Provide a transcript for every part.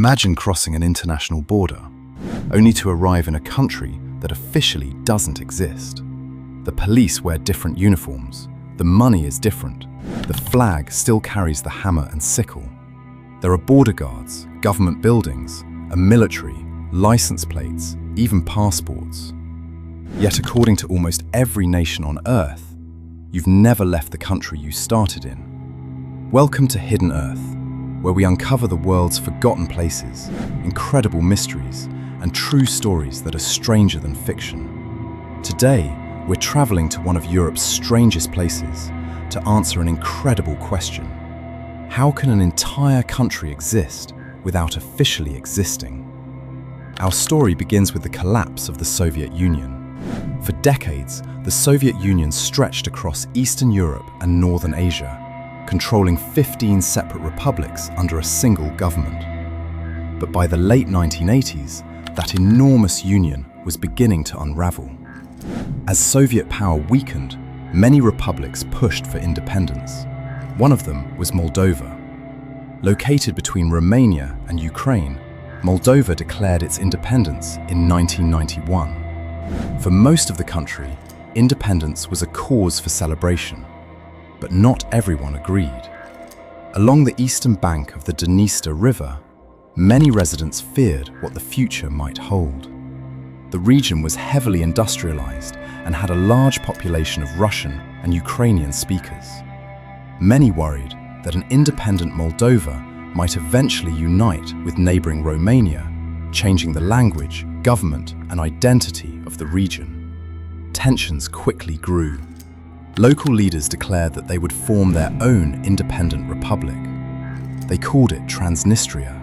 Imagine crossing an international border, only to arrive in a country that officially doesn't exist. The police wear different uniforms, the money is different, the flag still carries the hammer and sickle. There are border guards, government buildings, a military, license plates, even passports. Yet according to almost every nation on Earth, you've never left the country you started in. Welcome to Hidden Earth, where we uncover the world's forgotten places, incredible mysteries, and true stories that are stranger than fiction. Today, we're traveling to one of Europe's strangest places to answer an incredible question. How can an entire country exist without officially existing? Our story begins with the collapse of the Soviet Union. For decades, the Soviet Union stretched across Eastern Europe and Northern Asia, controlling 15 separate republics under a single government. But by the late 1980s, that enormous union was beginning to unravel. As Soviet power weakened, many republics pushed for independence. One of them was Moldova. Located between Romania and Ukraine, Moldova declared its independence in 1991. For most of the country, independence was a cause for celebration. But not everyone agreed. Along the eastern bank of the Dniester River, many residents feared what the future might hold. The region was heavily industrialized and had a large population of Russian and Ukrainian speakers. Many worried that an independent Moldova might eventually unite with neighboring Romania, changing the language, government, and identity of the region. Tensions quickly grew. Local leaders declared that they would form their own independent republic. They called it Transnistria.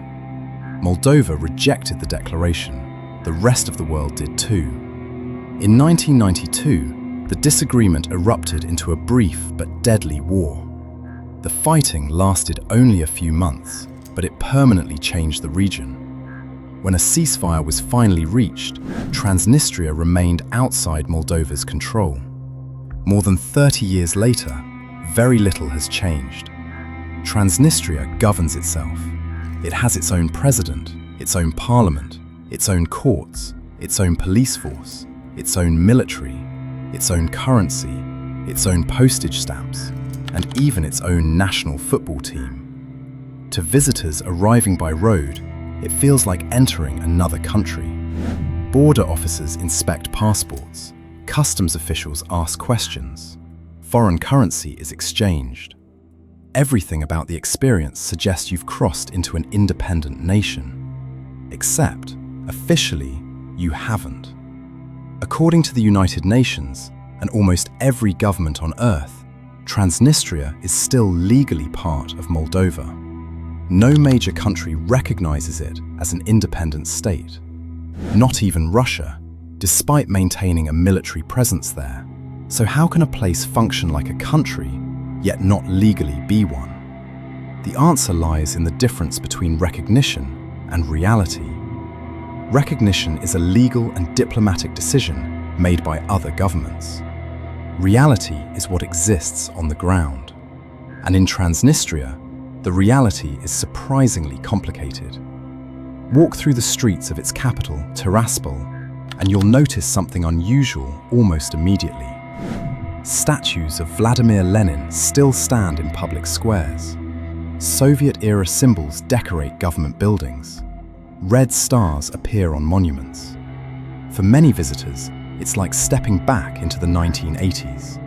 Moldova rejected the declaration. The rest of the world did too. In 1992, the disagreement erupted into a brief but deadly war. The fighting lasted only a few months, but it permanently changed the region. When a ceasefire was finally reached, Transnistria remained outside Moldova's control. More than 30 years later, very little has changed. Transnistria governs itself. It has its own president, its own parliament, its own courts, its own police force, its own military, its own currency, its own postage stamps, and even its own national football team. To visitors arriving by road, it feels like entering another country. Border officers inspect passports. Customs officials ask questions. Foreign currency is exchanged. Everything about the experience suggests you've crossed into an independent nation. Except, officially, you haven't. According to the United Nations and almost every government on Earth, Transnistria is still legally part of Moldova. No major country recognizes it as an independent state. Not even Russia, despite maintaining a military presence there. So how can a place function like a country, yet not legally be one? The answer lies in the difference between recognition and reality. Recognition is a legal and diplomatic decision made by other governments. Reality is what exists on the ground. And in Transnistria, the reality is surprisingly complicated. Walk through the streets of its capital, Tiraspol, and you'll notice something unusual almost immediately. Statues of Vladimir Lenin still stand in public squares. Soviet-era symbols decorate government buildings. Red stars appear on monuments. For many visitors, it's like stepping back into the 1980s,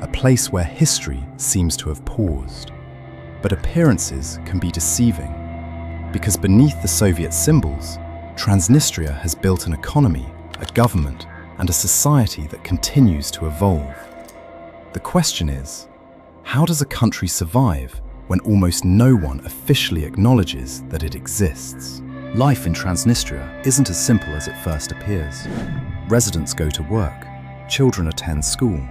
a place where history seems to have paused. But appearances can be deceiving, because beneath the Soviet symbols, Transnistria has built an economy, a government, and a society that continues to evolve. The question is, how does a country survive when almost no one officially acknowledges that it exists? Life in Transnistria isn't as simple as it first appears. Residents go to work, children attend school,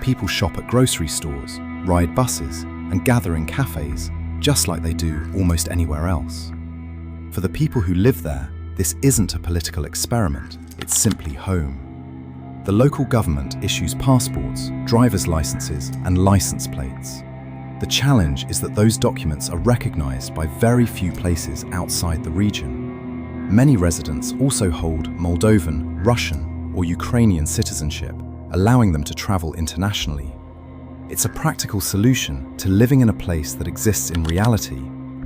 people shop at grocery stores, ride buses, and gather in cafes, just like they do almost anywhere else. For the people who live there, this isn't a political experiment, it's simply home. The local government issues passports, driver's licenses, and license plates. The challenge is that those documents are recognized by very few places outside the region. Many residents also hold Moldovan, Russian, or Ukrainian citizenship, allowing them to travel internationally. It's a practical solution to living in a place that exists in reality,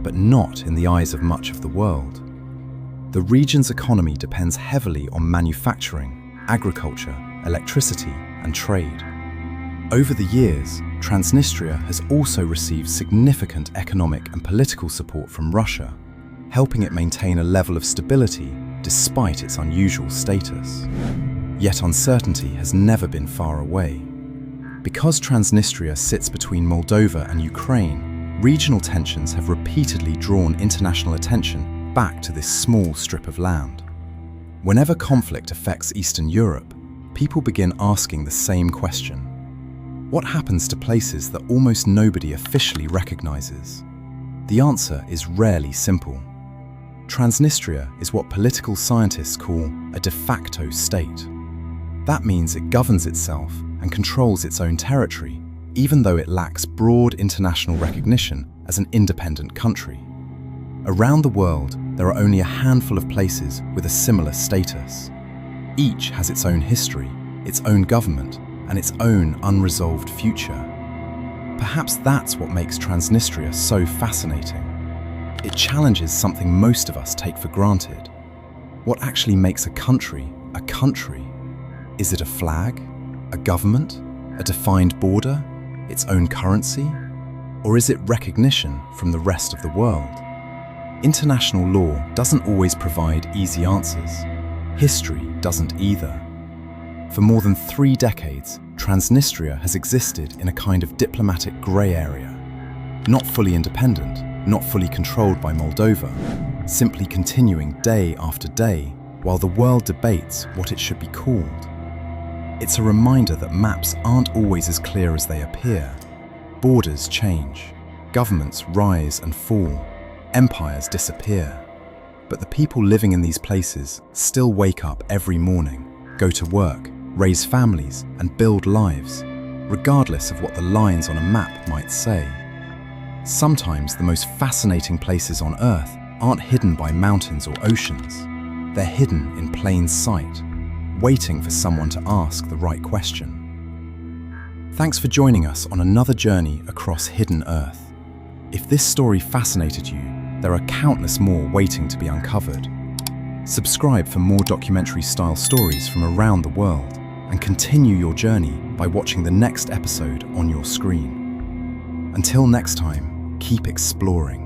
but not in the eyes of much of the world. The region's economy depends heavily on manufacturing, agriculture, electricity, and trade. Over the years, Transnistria has also received significant economic and political support from Russia, helping it maintain a level of stability despite its unusual status. Yet uncertainty has never been far away. Because Transnistria sits between Moldova and Ukraine, regional tensions have repeatedly drawn international attention back to this small strip of land. Whenever conflict affects Eastern Europe, people begin asking the same question. What happens to places that almost nobody officially recognizes? The answer is rarely simple. Transnistria is what political scientists call a de facto state. That means it governs itself and controls its own territory, even though it lacks broad international recognition as an independent country. Around the world, there are only a handful of places with a similar status. Each has its own history, its own government, and its own unresolved future. Perhaps that's what makes Transnistria so fascinating. It challenges something most of us take for granted. What actually makes a country a country? Is it a flag, a government, a defined border, its own currency? Or is it recognition from the rest of the world? International law doesn't always provide easy answers. History doesn't either. For more than 3 decades, Transnistria has existed in a kind of diplomatic grey area. Not fully independent, not fully controlled by Moldova, simply continuing day after day while the world debates what it should be called. It's a reminder that maps aren't always as clear as they appear. Borders change, governments rise and fall, empires disappear. But the people living in these places still wake up every morning, go to work, raise families, and build lives, regardless of what the lines on a map might say. Sometimes the most fascinating places on Earth aren't hidden by mountains or oceans. They're hidden in plain sight, waiting for someone to ask the right question. Thanks for joining us on another journey across hidden Earth. If this story fascinated you, there are countless more waiting to be uncovered. Subscribe for more documentary-style stories from around the world, and continue your journey by watching the next episode on your screen. Until next time, keep exploring.